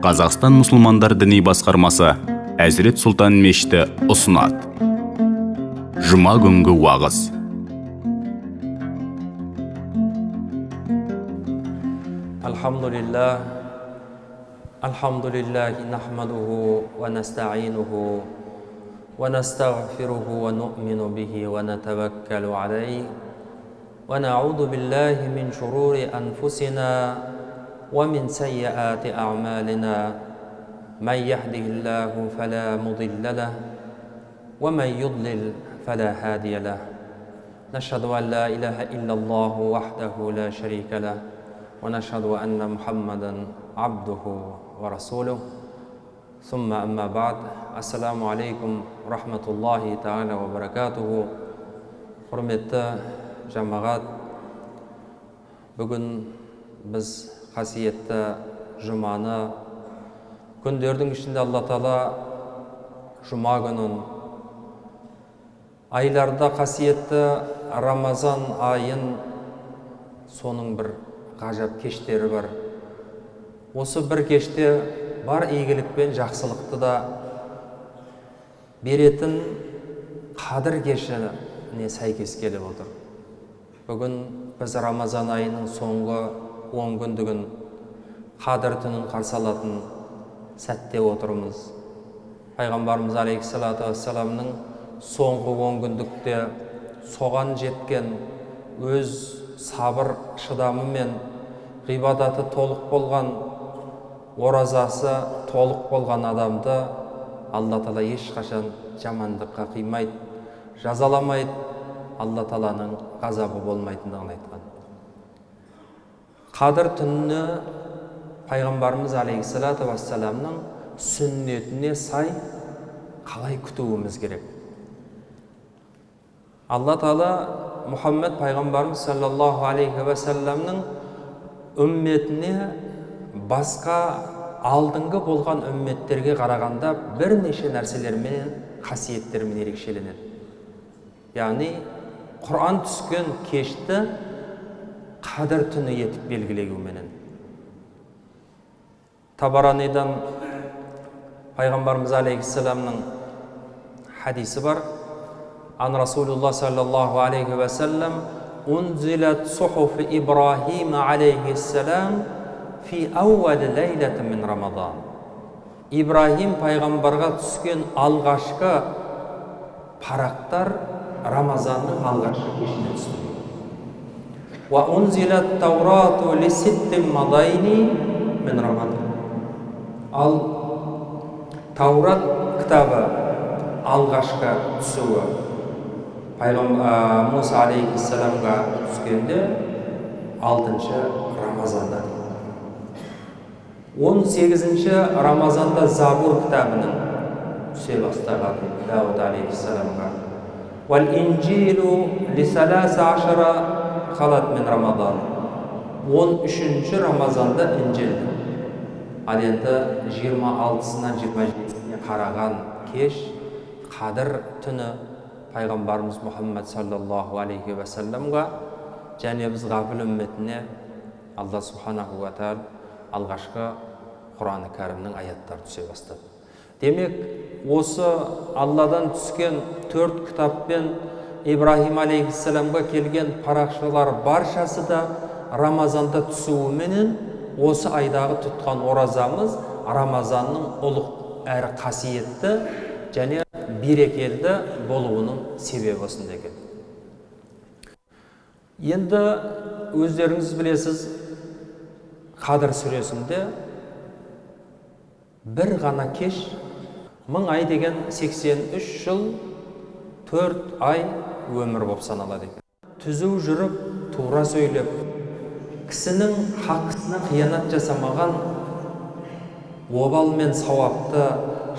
Қазақстан мұсылмандар діни басқармасы Әзірет Сұлтан мешіті ұсынады. Жұма күнгі уағыз. Alhamdulillahi nahmaduhu wa nasta'inuhu wa nastaghfiruhu wa nu'minu bihi wa natawakkalu alayhi wa na'udhu billahi min shururi anfusina wa min sayyiati a'malina man yahdihillahu fala mudilla lahu wa man yudlil fala hadiya lahu nashhadu an la ilaha illallah wahdahu la sharika lahu wa nashhadu anna Muhammadan abduhu wa rasuluh. Thumma amma ba'd. Assalamu alaikum rahmatullahi ta'ala wa barakatuhu. Құрметті жамағат, бүгін біз қасиетті жұманы, күндердің ішінде Алла Тағала жұма күнін, айларда қасиетті Рамазан айын, соның бір ғажап кештері бар. Осы бір кеште бар игілік пен жақсылықты да беретін қадір кешіне сәйкес келіп отыр. Бүгін біз Рамазан айының соңғы 10 күндігін, қадір түнін қарсы алатын сәтте отырмыз. Пайғамбарымыз алейхиссалату вассаламның соңғы 10 күндікте соған жеткен өз сабыр шыдамы мен ғибадаты толық болған, оразасы толық болған адамды Алла Тағала ешқашан жамандыққа қимайды, жазаламайды, Алла Тағаланың ғазабы болмайтындығын айтқан. Қадір түніне Пайғамбарымыз алейхиссалату вассаламның сүннетіне сай қалай күтуіміз керек? Алла Тағала Мұхаммед Пайғамбарымыз саллаллаху алейхи вассаламның үмметіне басқа алдыңғы болған үмметтерге қарағанда бірнеше нәрселермен, қасиеттермен ерекшеленеді. Яғни Құран түскен кешті қадір түні етіп белгілеуіменен. Табаранидан Пайғамбарымыз алейхиссаламның хадисі бар. Ан Расулуллах саллаллаху алейхи вассалам унзилат сухуф Ибрахим алейхиссалам фи ауали лейлати мин Рамадан. Ибрахим пайғамбарға түскен алғашқы парақтар Рамазанның алғашқы кешіне түсті. Ва унзилат Таурату ли ситтин мадайни мин Рамадан. Ал Таурат кітабы алғашқы түсуі Пайғамбар Муса алейхиссаламға түскенде 6-шы Рамазанда. 18-ші Рамазанда Забур кітабының түсе бастаған Дауд алейхиссаламға. Вал инжилу ли саласа ашара қалат мен Рамадан. 13-ші Рамазанда инжилді. Ал енді 26-сынан 27-сіне қараған кеш қадір түні Пайғамбарымыз Мұхаммад саллаллаху алейхи вассаламға және біз ғафил үмметіне Алла субханаху ва тағала алғашқы Құран-ы Кәрімнің аяттары түсе бастады. Демек, осы Алладан түскен 4 кітаппен Ибрахим алейхиссаламға келген парақшалар баршасы да Рамазанда түсуіменен осы айдағы тұтқан оразамыз Рамазанның ұлық әрі қасиетті және берекелді болуының себебі осында екен. Енді өздеріңіз білесіз, Қадір сүресінде бір ғана кеш, 1000 ай деген 83 жыл 4 ай өмір болып саналады екен. Түзу жүріп, тура сөйлеп, кісінің хаққысына қиянат жасамаған, обал мен сауапты,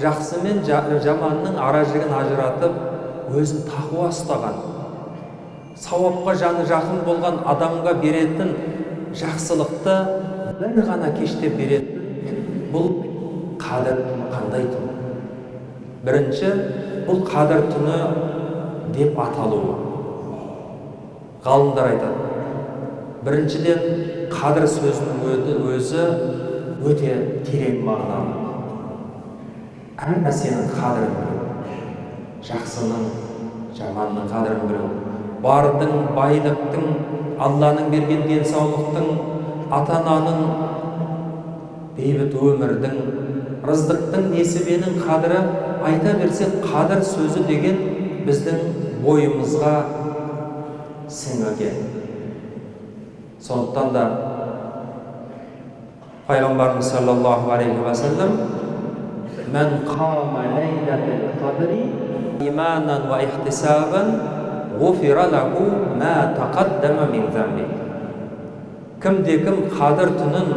жақсы мен жаманның ара-жігін ажыратып, өзін тақуа ұстаған, сауапқа жаны жақын болған адамға беретін жақсылықты бір ғана кеште беретін. Бұл қадір түні қандай түні? Бірінші, бұл қадір түні деп аталуы. Ғалымдар айтады. Біріншіден, қадір сөзінің өзі өте терең мағыналы. Әр нәрсенің қадірін білу, жақсының, жаманның қадірін білу, бардың, байлықтың, Алланың берген денсаулықтың, ата-ананың, бейбіт өмірдің, рыздықтың, несібенің қадірі, айта берсек, қадір сөзі деген біздің бойымызға сіңірген. Сондықтан да Пайғамбарымыз саллаллаху алейхи ва саллям «Мән қама ләйләтіл қадри иманан ва ихтисабан ғуфира лаху мә тақаддама мин замби». Кімде-кім қадір түнін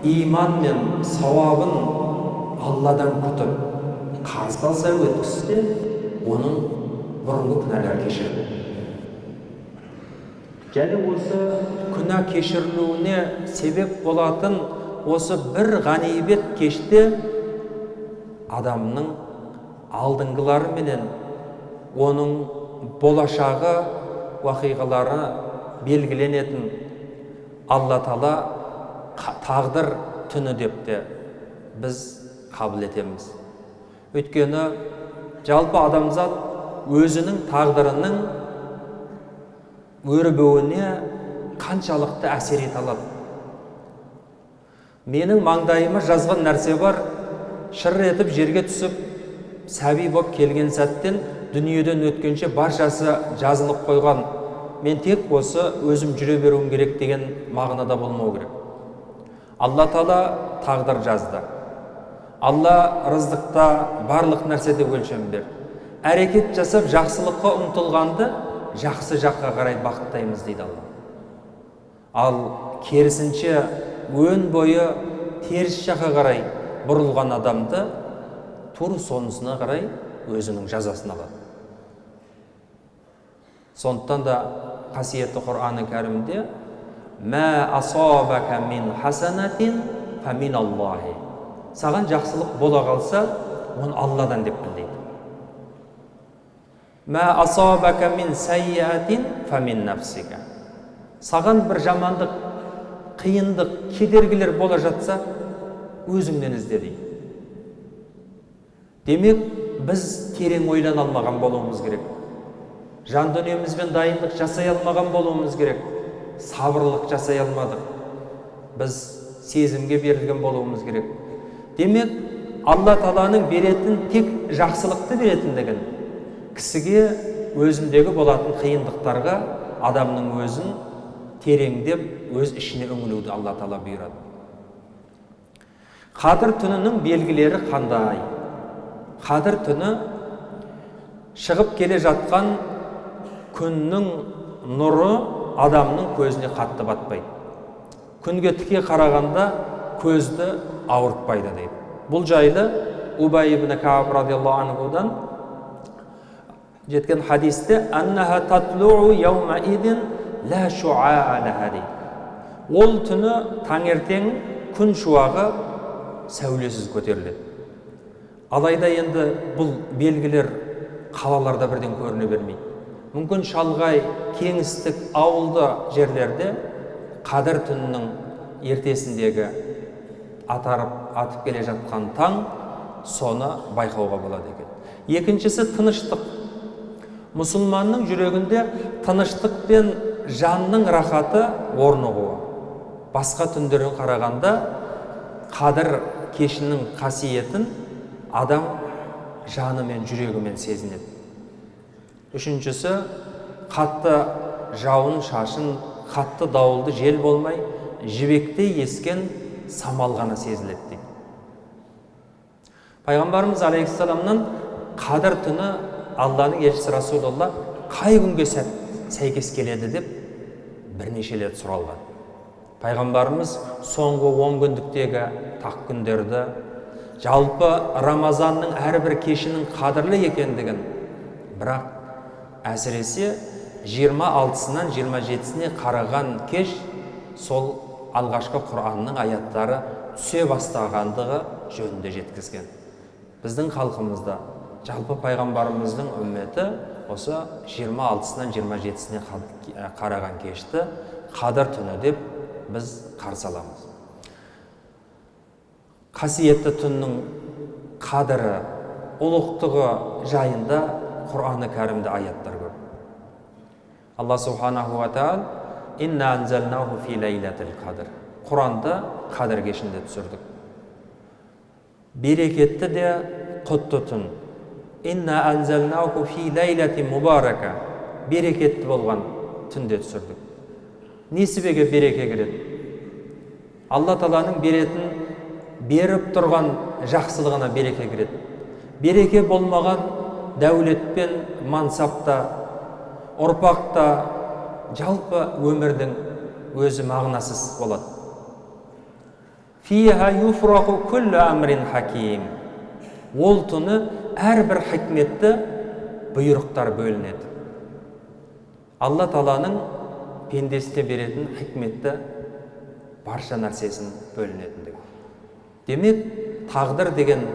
иман мен сауабын Алладан күтіп, қарсы алса өткізсе, оның бұрынғы күнәлар кешіріледі. Және осы күнә кешірілуіне себеп болатын осы бір ғанибет кеште адамның алдыңғылары менен оның болашағы уақиғалары белгіленетін Алла Тағала тағдыр түні деп те біз қабыл етеміз. Өйткені жалпы адамзат өзінің тағдырының өрбуіне қаншалықты әсер ете алады. Менің маңдайыма жазған нәрсе бар, шыр етіп жерге түсіп, сәби боп келген сәттен дүниеден өткенше баршасы жазылып қойған. Мен тек осы өзім жүре беруім керек деген мағынада болмау керек. Алла Тағала тағдыр жазды. Алла рыздықта барлық нәрседе өлшем берді. Әрекет жасап жақсылыққа ұмтылғанды жақсы жаққа қарай бақыттаймыз дейді Алла. Ал керісінше өн бойы теріс жаққа қарай бұрылған адамды тура сонысына қарай өзінің жазасын алады. Сондықтан да қасиетті Құр'ан-ы Кәрімде «Мә асабака мин хасанатин фа мин Аллахи». Саған жақсылық бола қалса, оны Алладан деп біл дейді. «Мә асабака мин сайятин фа мин нафсика». Саған бір жамандық, қиындық, кедергілер бола жатса, өзіңнен ізде дейді. Демек, біз терең ойлана алмаған болуымыз керек. Жан дүниемізбен дайындық жасай алмаған болуымыз керек. Сабырлық жасай алмадық. Біз сезімге берілген болуымыз керек. Демек, Алла Тағаланың беретін тек жақсылықты беретіндігін, кісіге өзіндегі болатын қиындықтарға адамның өзін тереңдеп, өз ішіне үңілуді Алла Тағала бұйырады. Қадір түнінің белгілері қандай? Қадір түні шығып келе жатқан күннің нұры адамның көзіне қатты батпайды. Күнге тіке қарағанда көзді ауыртпайды дейді. Бұл жайлы Убай ибн Кааб радиаллаху анхудан жеткен хадисте «Аннаха татлу'у яума идин ла шуа'a лаха» дейді. Ол түні таңертең күн шуағы сәулесіз көтеріледі. Алайда енді бұл белгілер қалаларда бірден көріне бермейді. Мүмкін шалғай, кеңістік, ауылды жерлерде қадір түнінің ертесіндегі атып келе жатқан таң соны байқауға болады екен. Екіншісі тыныштық. Мұсылманның жүрегінде тыныштық пен жанның рахаты орнығуы. Басқа түндерін қарағанда қадір кешінің қасиетін адам жаны мен жүрегімен сезінеді. Үшіншісі, қатты жауын шашын, қатты дауылды жел болмай, жібектей ескен самал ғана сезіледі дейді. Пайғамбарымыз алейхиссаламнан қадір түні Алланың елшісі Расулалла қай күнге сәйкес келеді деп бірнеше рет сұралған. Пайғамбарымыз соңғы 10 күндіктегі тақ күндерді, жалпы Рамазанның әрбір кешінің қадірлі екендігін, бірақ әсіресе 26-сынан 27-сіне қараған кеш сол алғашқы Құранның аяттары түсе бастағандығы жөнінде жеткізген. Біздің халқымызда жалпы пайғамбарымыздың үмметі осы 26-сынан 27-сіне қараған кешті қадір түні деп біз қарсы аламыз. қасиетті түннің қадірі, ұлықтығы жайында Құр'аны кәрімде аяттар көп. Алла субханаху ва тағала «Инна анзалнаху фи лейлатил қадр». Құранды қадір кешінде түсірдік. Берекетті де құтты түн. «Инна анзалнаху фи лейлати мубарака». Берекетті болған түнде түсірдік. Несібеге береке кіреді? Алла Тағаланың беретін, беріп тұрған жақсылығына береке кіреді. Береке болмаған дәулетпен, мансапта, ұрпақта, жалпы өмірдің өзі мағынасыз болады. Фиха юфрақу күллі әмрин хаким. Ол түні әрбір хикметті бұйрықтар бөлінеді. Алла Тағаланың пендесіне беретін хикметті барша нәрсесін бөлінетіндігі. Демек, тағдыр деген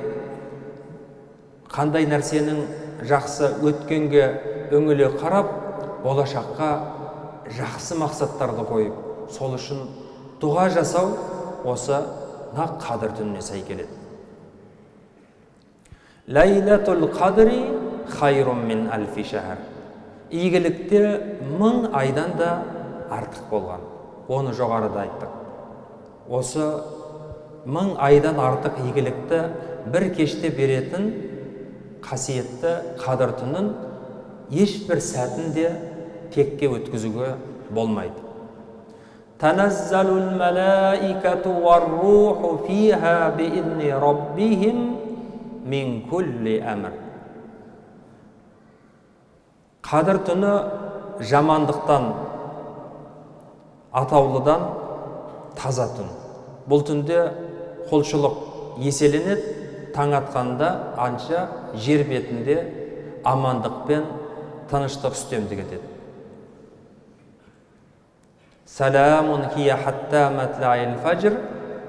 қандай нәрсенің жақсы өткенге өңіле қарап, болашаққа жақсы мақсаттарды қойып, сол үшін дұға жасау осы нақ қадір түніне сай келеді. Лейлатул қадри хайрун мин альфи шахар. Игілікте 1000 айдан да артық болған. Оны жоғарыда айттық. Осы 1000 айдан артық игілікті бір кеште беретін қасиетті қадір түнін ешбір сәтінде текке өткізуге болмайды. Таназзалул малаикату вар-руху фиха биизни раббихим мин кулли амр. Қадір түні жамандықтан, атаулыдан таза түн. Бұл түнде құлшылық еселенеді, таң атқанда анша жер бетінде амандық пен тыныштық үстемдік етеді. Саламун хия хатта матлаил фажр,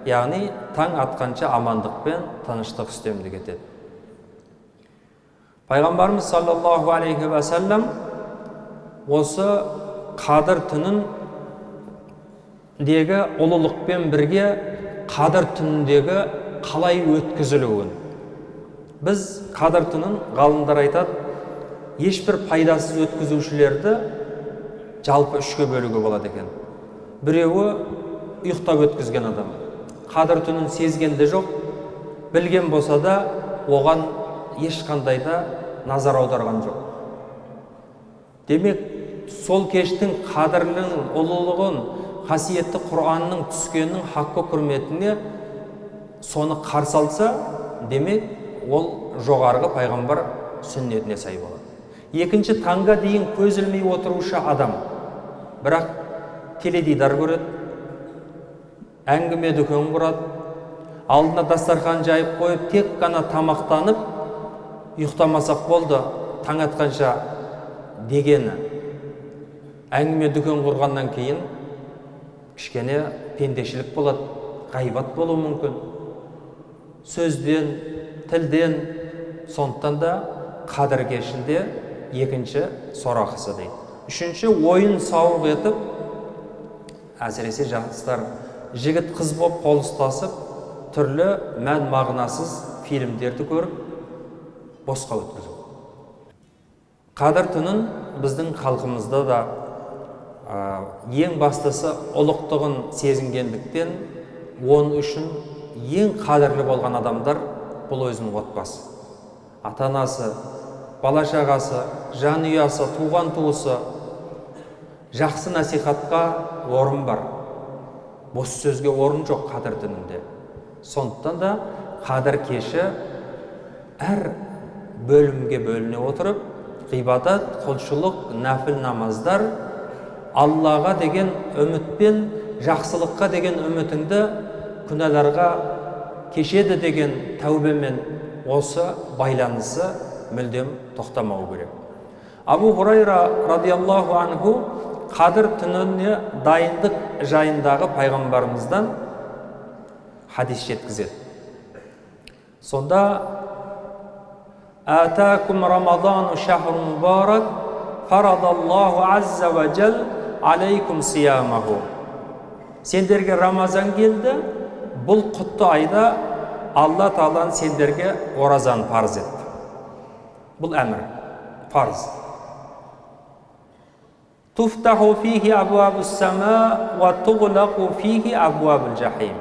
яғни таң атқанша амандық пен тыныштық үстемдік етеді. Пайғамбарымыз саллаллаху алейхи ва саллам осы қадір түніндегі ұлылықпен бірге қадір түніндегі қалай өткізілуін. Біз қадір түнін, ғалымдар айтады, ешбір пайдасыз өткізушілерді жалпы үшке бөлуге болады екен. Біреуі ұйықтап өткізген адам. Қадір түнін сезген де жоқ, білген болса да оған ешқандай да назар аударған жоқ. Демек, сол кештің қадірлінің ұлылығын, қасиетті Құранның түскенінің хаққы құрметіне соны қарсы алса, демек, ол жоғарғы пайғамбар сүннетіне сай болады. Екінші, таңға дейін көз ілмей отырушы адам, бірақ теледидар көреді, әңгіме дүкен құрады, алдына дастархан жайып қойып, тек қана тамақтанып, ұйықтамасақ болды, таң атқанша дегені. Әңгіме дүкен құрғаннан кейін кішкене пендешілік болады, ғайбат болуы мүмкін. Сөзден, тілден, сондықтан да қадір кешінде екінші сорақысы дейді. Үшінші, ойын сауық етіп, әсіресе жастар жігіт қыз боп қол ұстасып, түрлі мән мағынасыз фильмдерді көріп, босқа өткізу. Қадір түнін біздің халқымызда да ең бастысы ұлықтығын сезінгендіктен, оның үшін ең қадірлі болған адамдар бұл өзінің отбасы. Ата-анасы, бала-шағасы, жанұясы, туған туысы, жақсы насихатқа орын бар. Бос сөзге орын жоқ қадір түнінде. Сондықтан да қадір кеші әр бөлімге бөліне отырып, ғибадат, құлшылық, нәпіл намаздар, Аллаға деген үмітпен, жақсылыққа деген үмітіңді күнәларға кешеді деген тәубемен осы байланысы мүлдем тоқтамау керек. Абу Хурайра радиаллаху анху қадір түніне дайындық жайындағы пайғамбарымыздан хадис жеткізеді. Сонда «Атакум Рамадану шахру мубарак, фарадаллаху азза ва жал алейкум сиямаху». Сендерге Рамазан келді, бұл құтты айда Алла Тағала сендерге оразаны парыз етті. Бұл әмір, парыз. Туфтаху фихи абуабус сама ва туғлақу фихи абуабул жахим.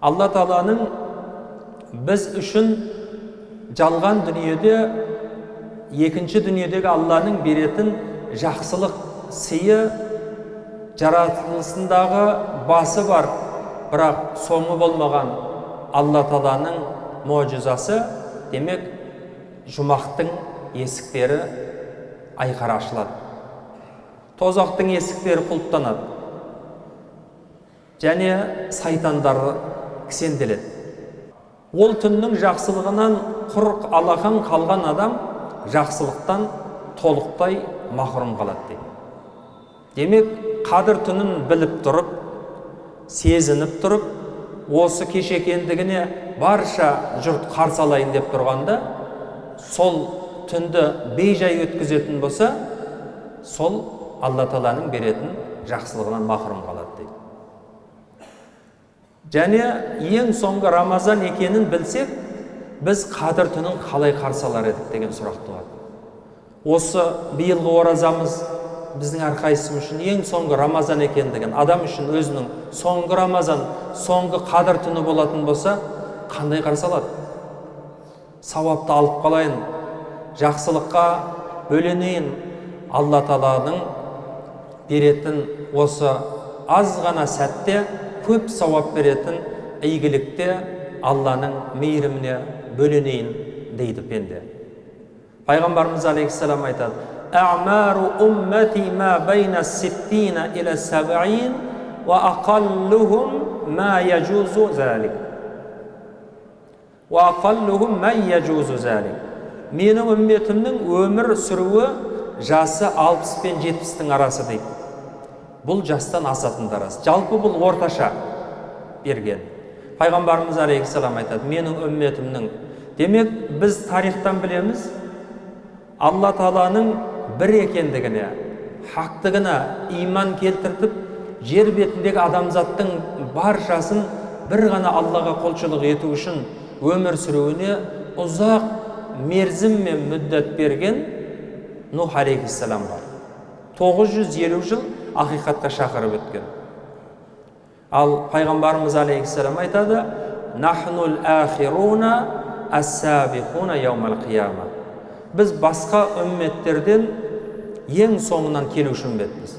Алла Тағаланың біз үшін жалған дүниеде, екінші дүниедегі Алланың беретін жақсылық сыйы, жаратылысындағы басы бар, бірақ соңы болмаған Алла Тағаланың мөжизасы, демек жұмақтың есіктері айқара ашылады. Тозақтың есіктері құлыптанады. Және сайтандары кісенделеді. Ол түннің жақсылығынан құр алақан қалған адам жақсылықтан толықтай махрұм қалады дейді. Демек, қадір түнін біліп тұрып, сезініп тұрып, осы кеш екендігіне барша жұрт қарсы алайын деп тұрғанда, сол түнді бейжай өткізетін болса, сол Алла Тағаланың беретін жақсылығынан махрұм қалады дейді. Және ең соңғы Рамазан екенін білсек, біз қадір түнін қалай қарсы алар едік деген сұрақ туады. Осы биылғы оразамыз біздің әрқайсымыз үшін ең соңғы Рамазан екендігін, адам үшін өзінің соңғы Рамазан, соңғы қадір түні болатын болса, қандай қарсы алады? Сауапты алып қалайын, жақсылыққа бөленейін, Алла Тағаланың беретін осы аз ғана сәтте көп сауап беретін игілікте Алланың мейіріміне бөленейін дейді пенде. Пайғамбарымыз алейхиссалам айтады: "А'мару уммати ма байна 60 ila 70 wa aqalluhum ma yajuzu zalik." Wa aqalluhum ma yajuzu zalik. Менің үмметімнің өмір сүруі жасы 60 пен 70-тің арасы дейді. Бұл жастан асатындар арасы. Жалпы бұл орташа берген. Пайғамбарымыз алейхиссалам айтады: "Менің үмметімнің". Демек, біз тарихтан білеміз, Алла Тағаланың бір екендігіне, хақтығына иман келтіртіп, жер бетіндегі адамзаттың баршасын бір ғана Аллаға құлшылық ету үшін өмір сүруіне ұзақ мерзім мен мүддет берген Нух алейхиссаламға 950 жыл ақиқатқа шақырып өткен. Ал пайғамбарымыз алейхиссалам айтады: "Нахнул ахируна ас-сабиқуна яумал қияма". Біз басқа үмметтерден ең соңынан келуші үмметпіз.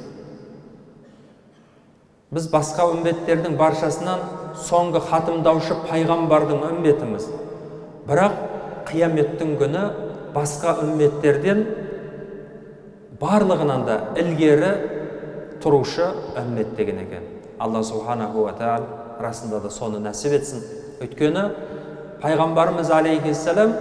Біз басқа үмметтердің баршасынан соңғы хатымдаушы пайғамбардың үмметіміз. Бірақ қияметтің күні басқа үмметтерден барлығынан да ілгері тұрушы үммет деген екен. Алла субханаху ва тағала расында да соны нәсіп етсін. Өйткені пайғамбарымыз алейхиссалам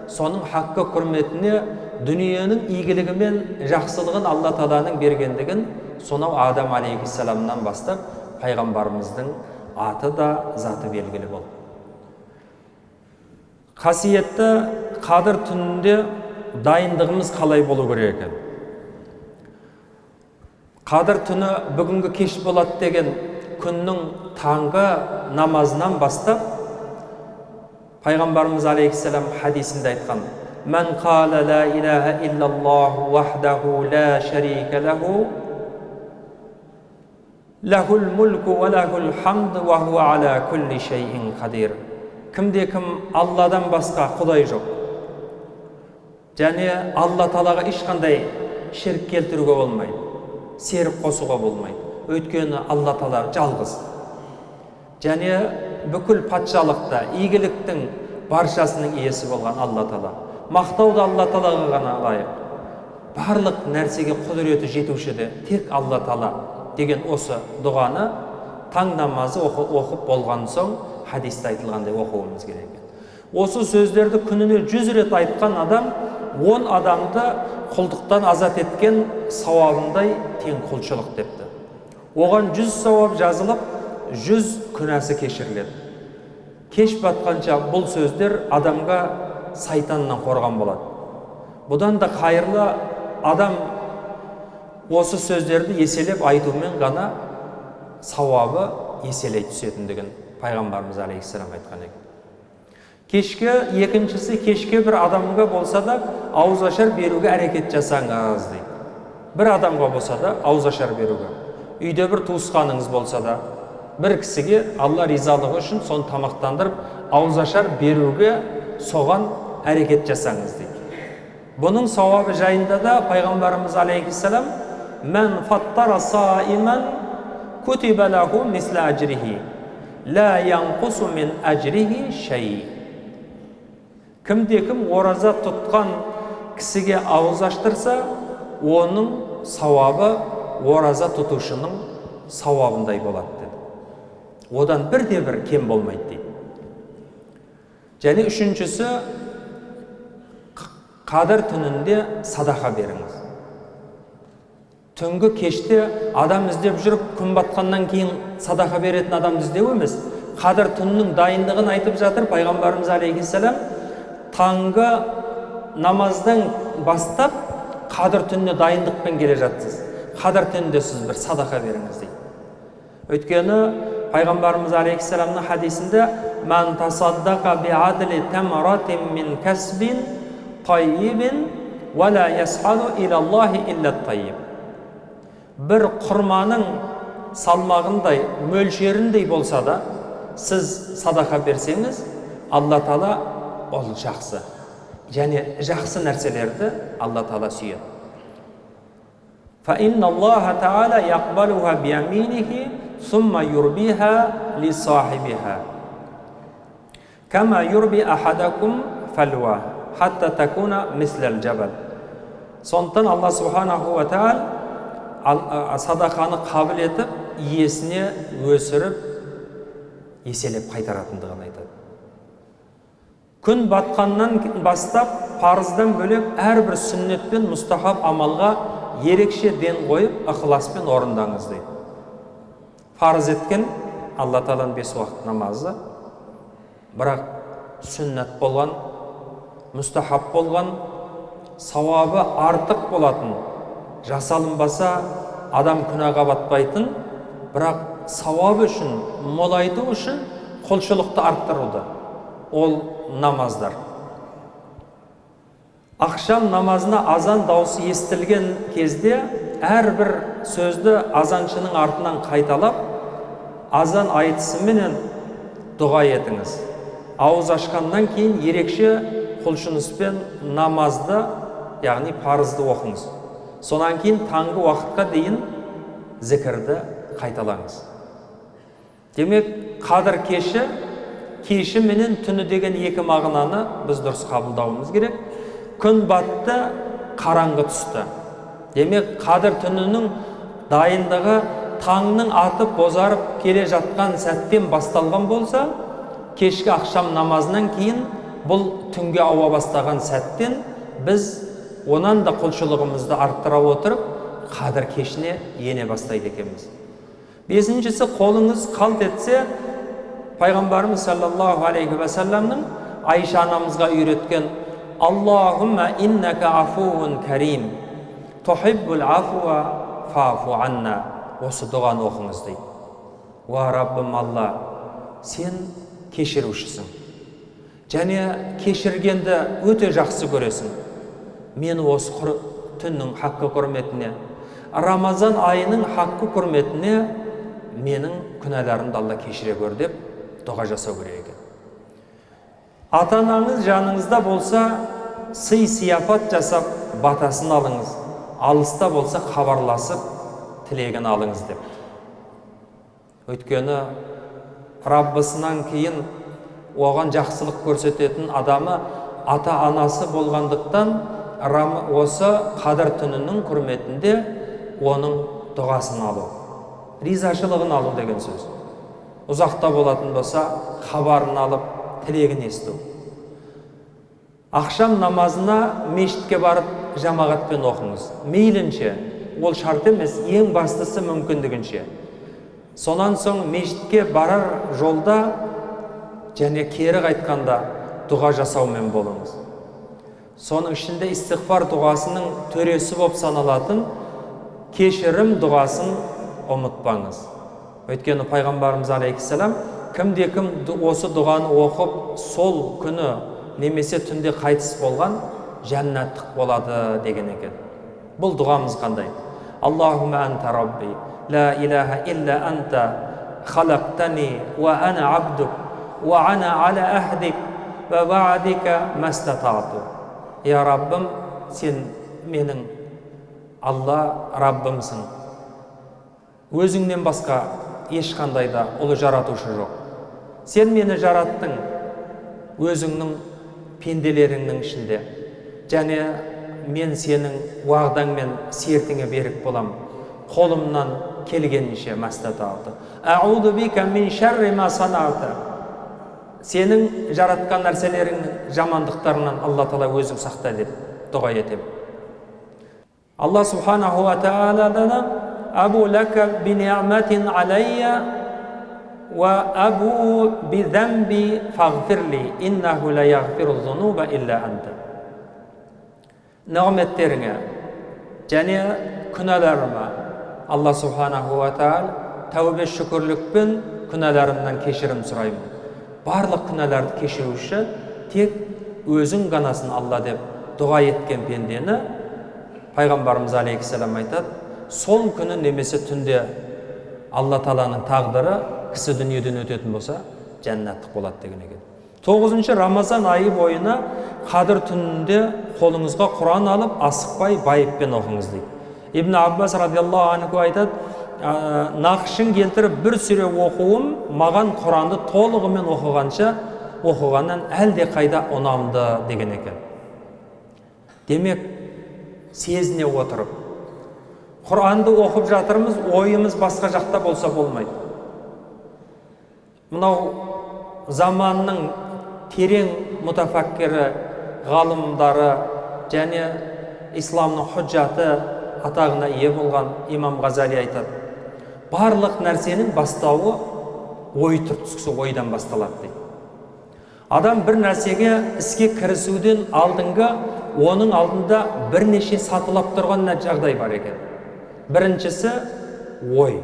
соның хаққы құрметіне дүниенің игілігі мен жақсылығын Алла Тағаланың бергендігін сонау Адам алейхиссаламнан бастап пайғамбарымыздың аты да заты белгілі болды. Қасиетті қадір түнінде дайындығымыз қалай болу керек екен? Қадір түні бүгінгі кеш болады деген күннің таңғы намазынан бастап пайғамбарымыз алейхиссалам хадисінде айтқан: "Ман қала ла илаха иллаллаху вахдаху ла шарика лаху лахул мульку ва лахул хамду ва хуа ала кулли шайин қадир". Кімде-кім Алладан басқа құдай жоқ, және Алла Тағалаға ешқандай ширк келтіруге болмайды, серік қосуға болмайды. Өйткені Алла Тағала жалғыз. Және бүкіл патшалықта игіліктің баршасының иесі болған Алла Тағала. Мақтауды Алла Тағалаға ғана лайық. Барлық нәрсеге құдіреті жетуші де тек Алла Тағала деген осы дұғаны таң намазы оқып болған соң хадисте айтылғандай оқуымыз керек. Осы сөздерді күніне 100 рет айтқан адам 10 адамды құлдықтан азат еткен сауабындай тең құлшылық депті. Оған 100 сауап жазылып, 100 күнәсі кешіріледі. Кеш батқанша бұл сөздер адамға сайтаннан қорған болады. Бұдан да қайырлы адам осы сөздерді еселеп айтумен ғана сауабы еселей түсетіндігін пайғамбарымыз алейхиссалам айтқан екен. Кешке, екіншісі, кешке бір адамға болса да ауызашар беруге әрекет жасаңыз дейді. Бір адамға болса да ауызашар беруге. Үйде бір туысқаныңыз болса да, бір кісіге Алла ризалығы үшін соны тамақтандырып, ауызашар беруге соған әрекет жасаңыз дейді. Бұның сауабы жайында да пайғамбарымыз алейхиссалам: "Мен фаттара саиман кутиба лаху мисла аджрихи, ла янқусу мин аджрихи шей." Кімде-кім ораза тұтқан кісіге ауыз аштырса, оның сауабы ораза тұтушының сауабындай болады деді. Одан бірде-бір кем болмайды дейді. Және үшіншісі, қадір түнінде садақа беріңіз. Түнгі кеште адам іздеп жүріп, күн батқаннан кейін садақа беретін адам іздеу емес. Қадір түнінің дайындығын айтып жатыр пайғамбарымыз алейхиссалам. Таңғы намаздан бастап қадір түніне дайындықпен келе жатсыз. Қадір түнінде сіз бір садақа беріңіз дейді. Өйткені пайғамбарымыз алейхиссаламның хадисінде: "Ман тасаддақа би'адли тамратин мин касбин тайибин ва ла ясхаду илаллахи илля тайиб." Бір құрманың салмағындай, мөлшеріндей болса да, сіз садақа берсеңіз, Алла Таала ол жақсы. Және жақсы нәрселерді Алла Таала сүйеді. فَإِنَّ اللَّهَ تَعَالَى يَقْبَلُهَا بِيَمِينِهِ ثُمَّ يُرْبِيهَا لِصَاحِبِهَا كَمَا يُرْبِي أَحَدَكُمْ فَلْوَى حَتَّى تَكُونَ مِثْلَ الْجَبَلِ. Сондықтан Алла Субханаху ва Тағала садақаны қабыл етіп, иесіне өсіріп, еселеп қайтаратындығын айтады. Күн батқаннан бастап, парыздан бөлек әрбір сүннет пен мұстахаб амалға ерекше ден қойып, ықыласпен орындаңыз дейді. Парыз еткен Алла Тағаланың 5 уақыт намазы, бірақ сүннет болған, мұстахаб болған, сауабы артық болатын, жасалынбаса адам күнәға батпайтын, бірақ сауабы үшін, молайту үшін құлшылықты арттыруды. Ол намаздар. Ақшам намазына азан даусы естілген кезде әрбір сөзді азаншының артынан қайталап, азан айтысыменен дұға етіңіз. Ауыз ашқаннан кейін ерекше құлшыныспен намазды, яғни парызды оқыңыз. Сонан кейін таңғы уақытқа дейін зікірді қайталаңыз. Демек, қадір кеші менен түні деген екі мағынаны біз дұрыс қабылдауымыз керек. Күн батты, қараңғы түсті. Демек, қадір түнінің дайындығы таңның атып бозарып келе жатқан сәттен басталған болса, кешкі ақшам намазынан кейін бұл түнге ауа бастаған сәттен біз онан да құлшылығымызды арттыра отырып, қадір кешіне ене бастайды екенбіз. Бесіншісі, қолыңыз қалт етсе, пайғамбарымыз саллаллаху алейхи ва салламның Айша анамызға үйреткен: "Аллахумма иннака афуун карим, тухиббул афуа фафу анна." Осы дұғаны оқыңыз дейді. Уа Раббым Алла, сен кешірушісің. Және кешіргенді өте жақсы көресің. Мені осы түннің хаққы құрметіне, Рамазан айының хаққы құрметіне менің күнәларымды Алла кешіре көр деп дұға жасау керек екен. Ата-анаңыз жаныңызда болса, сый-сияпат жасап, батасын алыңыз. Алыста болса, хабарласып, тілегін алыңыз деп. Өйткені Раббысынан кейін оған жақсылық көрсететін адамы ата-анасы болғандықтан, осы қадір түнінің құрметінде оның дұғасын алу, ризашылығын алу деген сөз. Ұзақта болатын болса, хабарын алып, тілегін есту. Ақшам намазына мешітке барып, жамағатпен оқыңыз. Мейлінше, ол шарт емес, ең бастысы мүмкіндігінше. Сонан соң мешітке барар жолда және кері қайтқанда дұға жасаумен болыңыз. Соның ішінде истиғфар дұғасының төресі болып саналатын кешірім дұғасын ұмытпаңыз. Өйткені пайғамбарымыз алейхиссалам кім осы дұғаны оқып сол күні немесе түнде қайтыс болған жәннаттық болады деген екен. Бұл дұғамыз қандай? Аллахумма анта рабби, ла илаха илля анта, халақтани, ва ана абдук, ва ана аля ахдик, ва ваадика мастатату. Я Раббым, сен менің Алла Раббымсың. Өзіңнен басқа ешқандай да ұлы жаратушы жоқ. Сен мені жараттың өзіңнің пенделеріңнің ішінде. Және мен сенің уағдаң мен сертіңе берік болам. Қолымнан келгенінше мастатату. Аъуду бика мин шарри ма санату. Сенің жаратқан нәрселеріңнің жамандықтарынан Алла Тағала өзің сақта деп дұға етем. Алла Субханаху ва Тағаладан Абу лака би ниъматин алайя ва абу би замби фағфирли иннаху ла яғфиру зунуба илля анта. Нығметтеріңе және күнәларыма Алла Субханаху ва Тағала тәубе шүкірлікпен күнәларымнан кешірім сұраймын. Барлық күнәларды кешіруші тек өзің ғанасың Алла деп дұға еткен пендені пайғамбарымыз алейхиссалам айтады, сол күні немесе түнде Алла Тағаланың тағдыры кісі дүниеден өтетін болса жәннаттық болады деген екен. 9-шы Рамазан айы бойына қадір түнінде қолыңызға Құран алып асықпай байыппен оқыңыз дейді. Ибн Аббас радиаллаху анху айтады, нақышын келтіріп бір сүре оқуым маған Құранды толығымен оқығаннан әлде қайда ұнамды деген екен. Демек, сезіне отырып, Құранды оқып жатырмыз, ойымыз басқа жақта болса болмайды. Мынау заманның терең мутафаккері, ғалымдары және исламның худжаты атағына ие болған имам Ғазали айтады, барлық нәрсенің бастауы ой түрткісі ойдан басталады дейді. Адам бір нәрсеге іске кірісуден алдыңғы, оның алдында бірнеше сатылап тұрған жағдай бар екен. Біріншісі ой.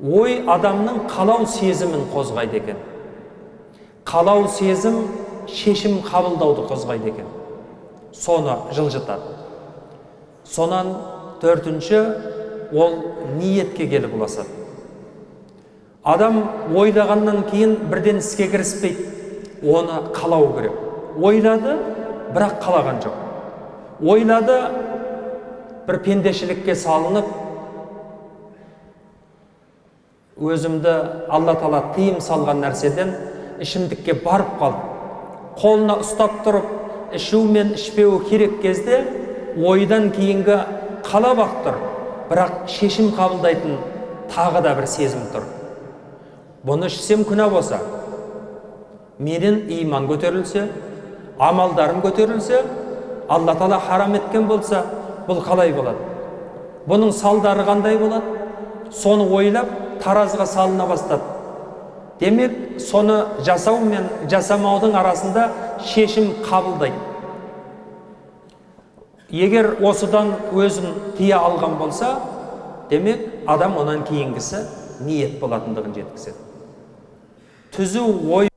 Ой адамның қалау сезімін қозғайды екен. Қалау сезім шешім қабылдауды қозғайды екен. Соны жылжытады. Сонан төртінші ол ниетке келіп ұласады. Адам ойлағаннан кейін бірден іске кіріспейді, оны қалау керек. Ойлады, бірақ қалаған жоқ. Ойлады, бір пендешілікке салынып, өзімді Алла Тағала тыйым салған нәрседен ішімдікке барып қалды. Қолына ұстап тұрып, ішу мен ішпеуі керек кезде ойдан кейінгі қалап ақ тұр, бірақ шешім қабылдайтын тағы да бір сезім тұр. Бұны ішсем күнә болса, менен иман көтерілсе, амалдарым көтерілсе, Алла Тағала харам еткен болса, бұл қалай болады? Бұның салдары қандай болады? Соны ойлап, таразыға салына бастады. Демек, соны жасау мен жасамаудың арасында шешім қабылдайды. Егер осыдан өзін тия алған болса, демек, адам онан кейінгісі ниет болатындығын жеткізеді. Түзу ой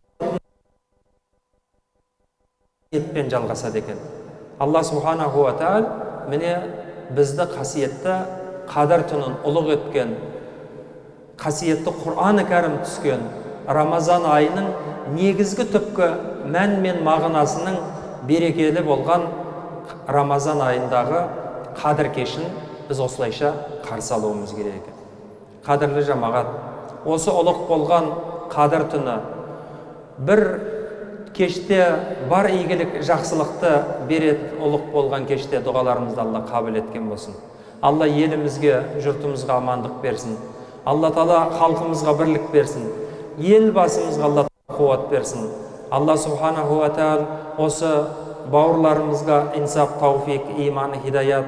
ниетпен жалғасады екен. Алла Субханаху ва Тағала міне бізді қасиетті қадір түнін ұлық еткен, қасиетті Құран-ы Кәрім түскен Рамазан айының негізгі түпкі мән мен мағынасының берекелі болған Рамазан айындағы қадір кешін біз осылайша қарсы алуымыз керек. Қадірлі жамағат, осы ұлық болған қадір түні бір кеште бар игілік жақсылықты берет, ұлық болған кеште дұғаларымызды Алла қабыл еткен болсын. Алла елімізге, жұртымызға амандық берсін. Алла Тағала халқымызға бірлік берсін. Ел басымызға Алла қуат берсін. Алла Субханаху ва Тағала осы бауырларымызға инсап, тауфик, иманы, хидаят,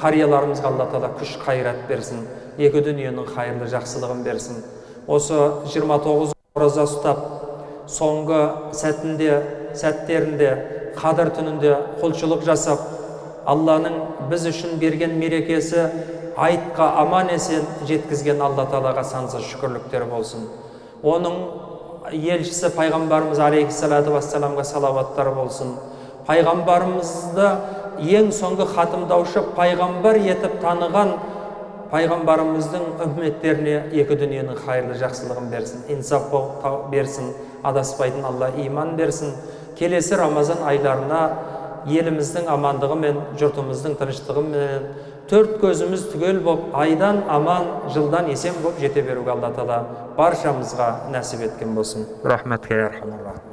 қарияларымызға Алла Тағала күш қайрат берсін. Екі дүниенің қайырлы жақсылығын берсін. Осы 29 ораза ұстап, соңғы сәттерінде, қадір түнінде құлшылық жасап, Алланың біз үшін берген мерекесі айтқа аман есен жеткізген Алла Тағалаға сансыз шүкірліктер болсын. Оның елшісі пайғамбарымыз алейхиссалату вассаламға салаваттар болсын. Пайғамбарымызды ең соңғы хатымдаушы пайғамбар етіп таныған пайғамбарымыздың үмметтеріне екі дүниенің хайырлы жақсылығын берсін, инсаф берсін, адаспайтын Алла иман берсін. Келесі Рамазан айларына еліміздің амандығы мен жұртымыздың тыныштығы мен төрт көзіміз түгел боп, айдан аман, жылдан есен боп жете беруге Алла Тағала баршамызға нәсіп еткен болсын. Рахметке, я архамар рахим.